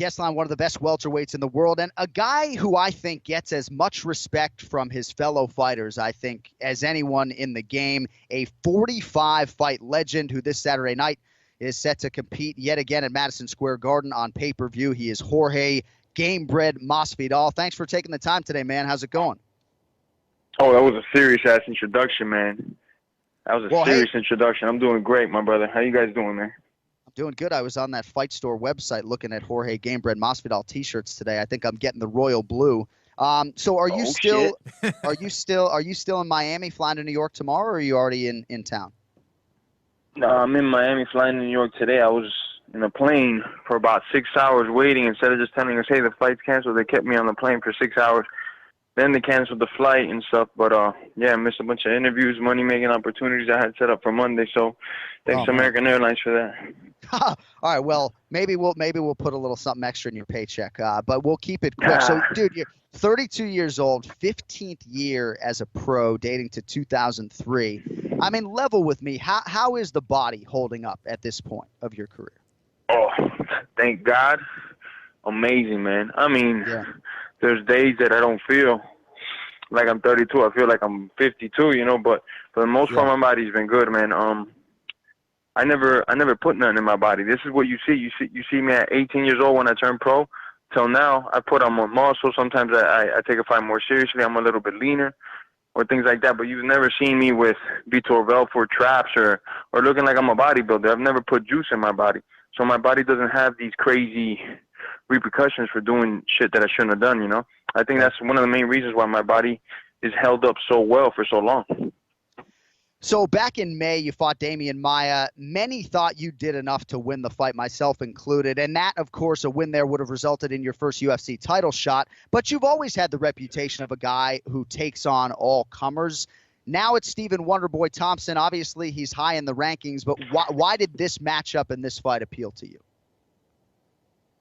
guest line, one of the best welterweights in the world, and a guy who I think gets as much respect from his fellow fighters, I think, as anyone in the game. A 45-fight legend who this Saturday night is set to compete yet again at Madison Square Garden on pay-per-view. He is Jorge Gamebred Masvidal. Thanks for taking the time today, man. How's it going? Oh, that was a serious-ass introduction, man. That was a serious introduction. I'm doing great, my brother. How you guys doing, man? Doing good. I was on that Fight Store website looking at Jorge Gamebred Masvidal t-shirts today. I think I'm getting the royal blue. So are you are you still in Miami, flying to New York tomorrow, or are you already in town? No, I'm in Miami, flying to New York today. I was in a plane for about 6 hours waiting. Instead of just telling us, hey, the flight's canceled, they kept me on the plane for 6 hours. Then they canceled the flight and stuff. But, yeah, I missed a bunch of interviews, money-making opportunities I had set up for Monday. So thanks to American Airlines for that. All right, well, maybe we'll put a little something extra in your paycheck, but we'll keep it quick. So, dude, you're 32 years old, 15th year as a pro, dating to 2003. I mean, level with me. How is the body holding up at this point of your career? Oh, thank God. Amazing, man. I mean, there's days that I don't feel like I'm 32. I feel like I'm 52, you know, but for the most part, my body's been good, man. I never put nothing in my body. This is what you see. You see me at 18 years old when I turned pro. Till now, I put on more muscle. Sometimes I take a fight more seriously. I'm a little bit leaner or things like that. But you've never seen me with Vitor Belfort traps or looking like I'm a bodybuilder. I've never put juice in my body. So my body doesn't have these crazy repercussions for doing shit that I shouldn't have done, you know? I think that's one of the main reasons why my body is held up so well for so long. So back in May, you fought Damian Maia. Many thought you did enough to win the fight, myself included. And that, of course, a win there would have resulted in your first UFC title shot. But you've always had the reputation of a guy who takes on all comers. Now it's Stephen Wonderboy Thompson. Obviously, he's high in the rankings. But why did this matchup and this fight appeal to you?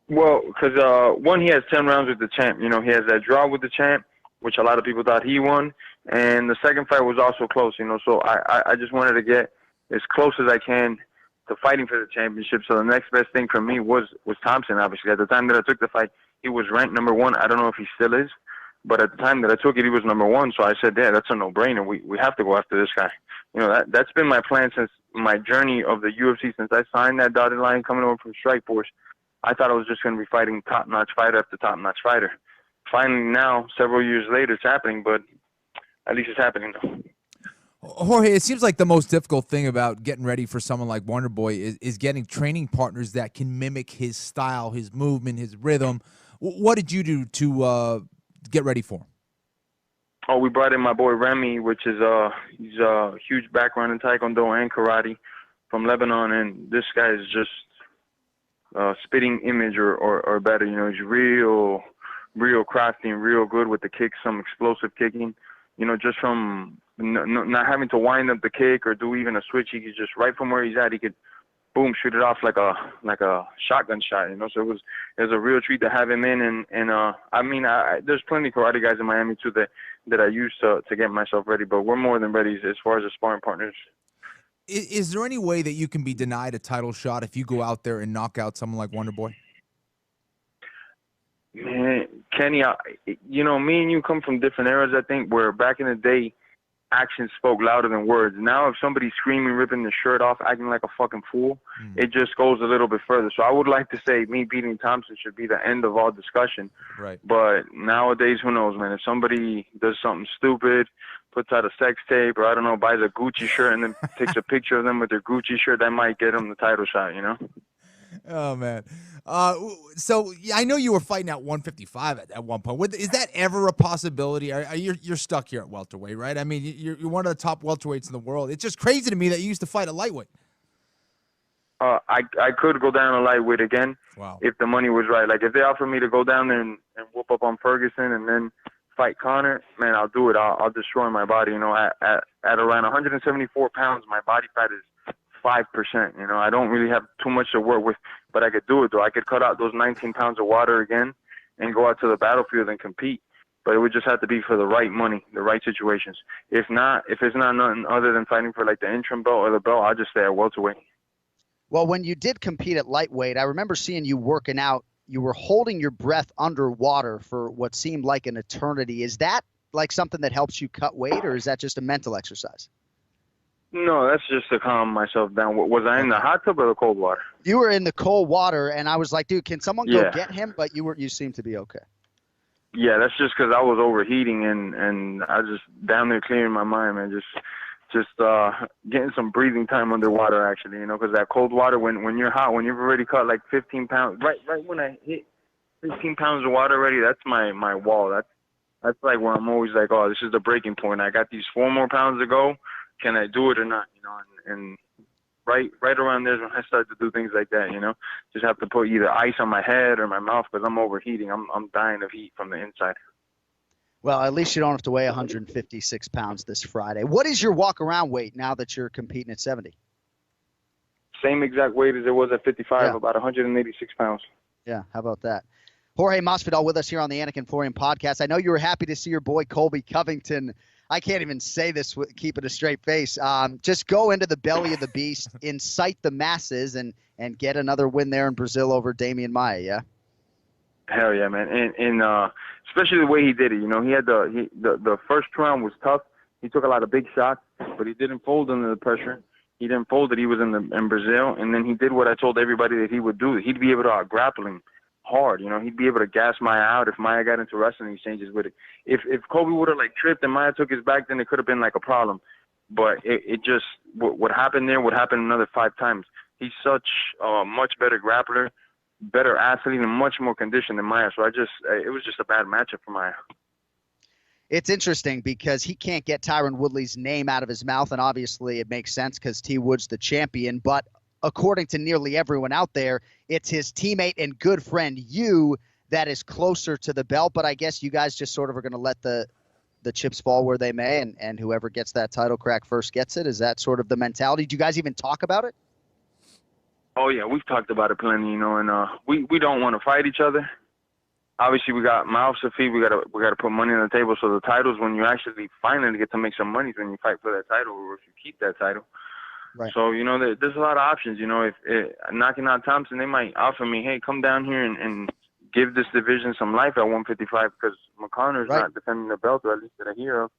Well, because, one, he has 10 rounds with the champ. You know, he has that draw with the champ, which a lot of people thought he won. And the second fight was also close, you know, so I just wanted to get as close as I can to fighting for the championship. So the next best thing for me was Thompson, obviously. At the time that I took the fight, he was ranked number 1. I don't know if he still is, but at the time that I took it, he was number 1. So I said, yeah, that's a no-brainer. We have to go after this guy. You know, that's been my plan since my journey of the UFC, since I signed that dotted line coming over from Strikeforce. I thought I was just going to be fighting top-notch fighter after top-notch fighter. Finally now, several years later, it's happening, but at least it's happening though. Jorge, it seems like the most difficult thing about getting ready for someone like Wonderboy is getting training partners that can mimic his style, his movement, his rhythm. What did you do to get ready for him? Oh, we brought in my boy Remy, which is he's a huge background in Taekwondo and karate from Lebanon, and this guy is just spitting image or better. You know, he's real crafty and real good with the kicks, some explosive kicking. You know, just from not having to wind up the kick or do even a switch, he could just right from where he's at, he could boom, shoot it off like a shotgun shot. You know, so it was a real treat to have him in. And I mean, there's plenty of karate guys in Miami too that I use to get myself ready, but we're more than ready as far as the sparring partners. Is there any way that you can be denied a title shot if you go out there and knock out someone like Wonderboy? Man, Kenny, you know, me and you come from different eras, I think, where back in the day, actions spoke louder than words. Now, if somebody's screaming, ripping their shirt off, acting like a fucking fool, it just goes a little bit further. So I would like to say me beating Thompson should be the end of all discussion. Right. But nowadays, who knows, man? If somebody does something stupid, puts out a sex tape, or I don't know, buys a Gucci shirt and then takes a picture of them with their Gucci shirt, that might get them the title shot, you know? Oh, man. So I know you were fighting at 155 at one point. Is that ever a possibility? You're stuck here at welterweight, right? I mean, you're one of the top welterweights in the world. It's just crazy to me that you used to fight a lightweight. I could go down a lightweight again. Wow. If the money was right. Like, if they offer me to go down there and whoop up on Ferguson and then fight Conor, man, I'll do it. I'll destroy my body. You know, at around 174 pounds, my body fat is 5%. You know, I don't really have too much to work with, but I could do it, though. I could cut out those 19 pounds of water again and go out to the battlefield and compete. But it would just have to be for the right money, the right situations. If it's not nothing other than fighting for, like, the interim belt or the belt, I'll just stay at welterweight. Well, when you did compete at lightweight, I remember seeing you working out you were holding your breath underwater for what seemed like an eternity. Is that like something that helps you cut weight, or is that just a mental exercise? No, that's just to calm myself down. Was I in the hot tub or the cold water? You were in the cold water, and I was like, dude, can someone go Yeah. get him? But you seemed to be okay. Yeah, that's just because I was overheating and I just down there clearing my mind, man. Just getting some breathing time underwater, actually, because that cold water, when you're hot, when you've already cut like 15 pounds, right when I hit 15 pounds of water already, that's my wall. That's like where I'm always like, oh, this is the breaking point. I got these 4 more pounds to go. Can I do it or not? And right around there is when I start to do things like that. Just have to put either ice on my head or my mouth because I'm overheating. I'm dying of heat from the inside. Well, at least you don't have to weigh 156 pounds this Friday. What is your walk-around weight now that you're competing at 70? Same exact weight as it was at 55, about 186 pounds. Yeah, how about that? Jorge Masvidal with us here on the Anakin Florian podcast. I know you were happy to see your boy Colby Covington. I can't even say this keeping a straight face. Just go into the belly of the beast, incite the masses, and get another win there in Brazil over Damian Maia, yeah? Hell yeah, man. And especially the way he did it. He had the first round was tough. He took a lot of big shots, but he didn't fold under the pressure. He didn't fold that he was in Brazil. And then he did what I told everybody that he would do. He'd be able to grapple him hard. He'd be able to gas Maia out if Maia got into wrestling exchanges with it. If Kobe would have tripped and Maia took his back, then it could have been like a problem. But it just what happened there would happen another 5 times. He's such a much better grappler, better athlete, and much more conditioned than Maia. So it was just a bad matchup for Maia. It's interesting because he can't get Tyron Woodley's name out of his mouth, and obviously it makes sense because T. Wood's the champion. But according to nearly everyone out there, it's his teammate and good friend, you, that is closer to the belt. But I guess you guys just sort of are going to let the chips fall where they may, and whoever gets that title crack first gets it. Is that sort of the mentality? Do you guys even talk about it? Oh, yeah, we've talked about it plenty, and we don't want to fight each other. Obviously, we got mouths to feed. We gotta put money on the table. So the titles, when you actually finally get to make some money, is when you fight for that title, or if you keep that title. Right. So there's a lot of options. If knocking out Thompson, they might offer me, hey, come down here and give this division some life at 155 because McConnor's not defending the belt, or at least that I hear of.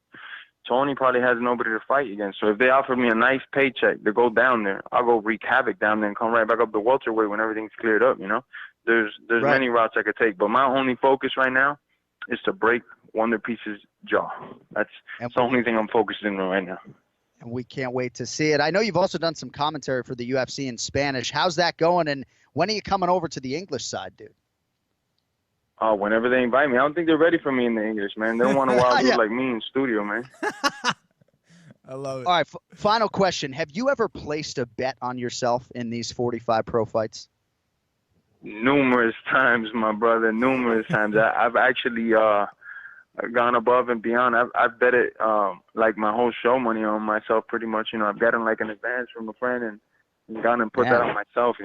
Tony probably has nobody to fight against. So if they offer me a nice paycheck to go down there, I'll go wreak havoc down there and come right back up to welterweight when everything's cleared up. There's many routes I could take, but my only focus right now is to break Wonder Peace's jaw. That's the only thing I'm focusing on right now. And we can't wait to see it. I know you've also done some commentary for the UFC in Spanish. How's that going? And when are you coming over to the English side, dude? Whenever they invite me. I don't think they're ready for me in the English, man. They don't want a wild dude like me in studio, man. I love it. All right, final question. Have you ever placed a bet on yourself in these 45 pro fights? Numerous times, my brother, numerous times. I've actually gone above and beyond. I've bet it like my whole show money on myself pretty much. I've gotten like an advance from a friend and gone and put that on myself,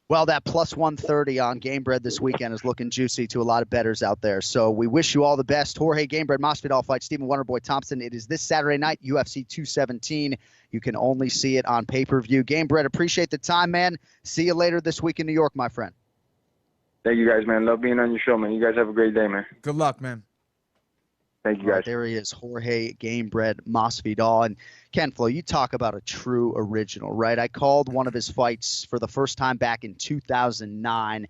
Well, that plus 130 on Game Bread this weekend is looking juicy to a lot of bettors out there. So we wish you all the best. Jorge Game Bread Masvidal fights Stephen Wonderboy Thompson. It is this Saturday night, UFC 217. You can only see it on pay-per-view. Game Bread, appreciate the time, man. See you later this week in New York, my friend. Thank you, guys, man. Love being on your show, man. You guys have a great day, man. Good luck, man. Thank you, guys. Right, there he is, Jorge Game Bread Masvidal. And Ken Flo, you talk about a true original, right? I called one of his fights for the first time back in 2009.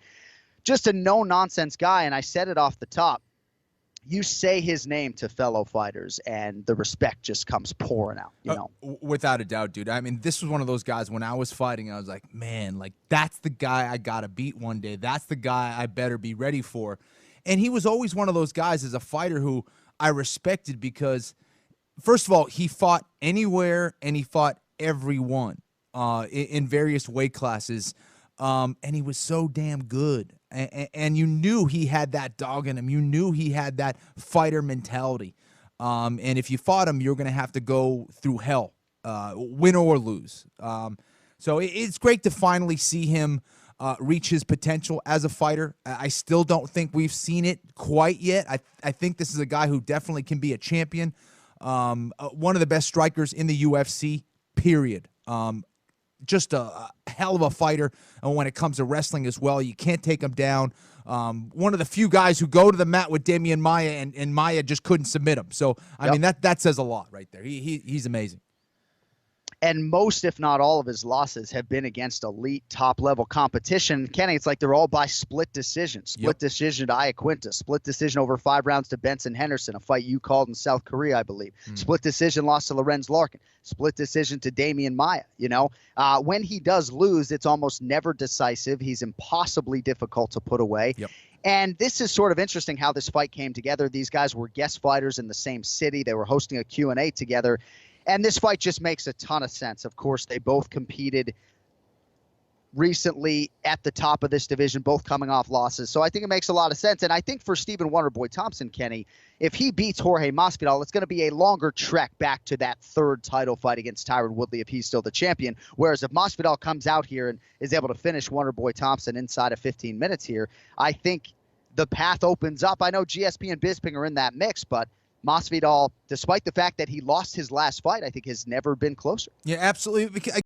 Just a no-nonsense guy, and I said it off the top. You say his name to fellow fighters, and the respect just comes pouring out, Without a doubt, dude. I mean, this was one of those guys when I was fighting, I was like, man, like, that's the guy I got to beat one day. That's the guy I better be ready for. And he was always one of those guys as a fighter who I respected because, first of all, he fought anywhere and he fought everyone in various weight classes. And he was so damn good. And you knew he had that dog in him. You knew he had that fighter mentality. And if you fought him, you're going to have to go through hell, win or lose. So it's great to finally see him reach his potential as a fighter. I still don't think we've seen it quite yet. I think this is a guy who definitely can be a champion. One of the best strikers in the UFC, period. just a hell of a fighter. And when it comes to wrestling as well, you can't take him down. One of the few guys who go to the mat with Damian Maia, and Maia just couldn't submit him. So, I mean, that says a lot right there. He's amazing. And most, if not all, of his losses have been against elite top-level competition. Kenny, it's like they're all by split decision. Split decision to Iaquinta. Split decision over 5 rounds to Benson Henderson, a fight you called in South Korea, I believe. Split decision loss to Lorenz Larkin. Split decision to Damian Maia. When he does lose, it's almost never decisive. He's impossibly difficult to put away. Yep. And this is sort of interesting how this fight came together. These guys were guest fighters in the same city. They were hosting a Q&A together. And this fight just makes a ton of sense. Of course, they both competed recently at the top of this division, both coming off losses. So I think it makes a lot of sense. And I think for Stephen Wonderboy Thompson, Kenny, if he beats Jorge Masvidal, it's going to be a longer trek back to that 3rd title fight against Tyron Woodley if he's still the champion. Whereas if Masvidal comes out here and is able to finish Wonderboy Thompson inside of 15 minutes here, I think the path opens up. I know GSP and Bisping are in that mix, but Masvidal, despite the fact that he lost his last fight, I think has never been closer. Yeah, absolutely.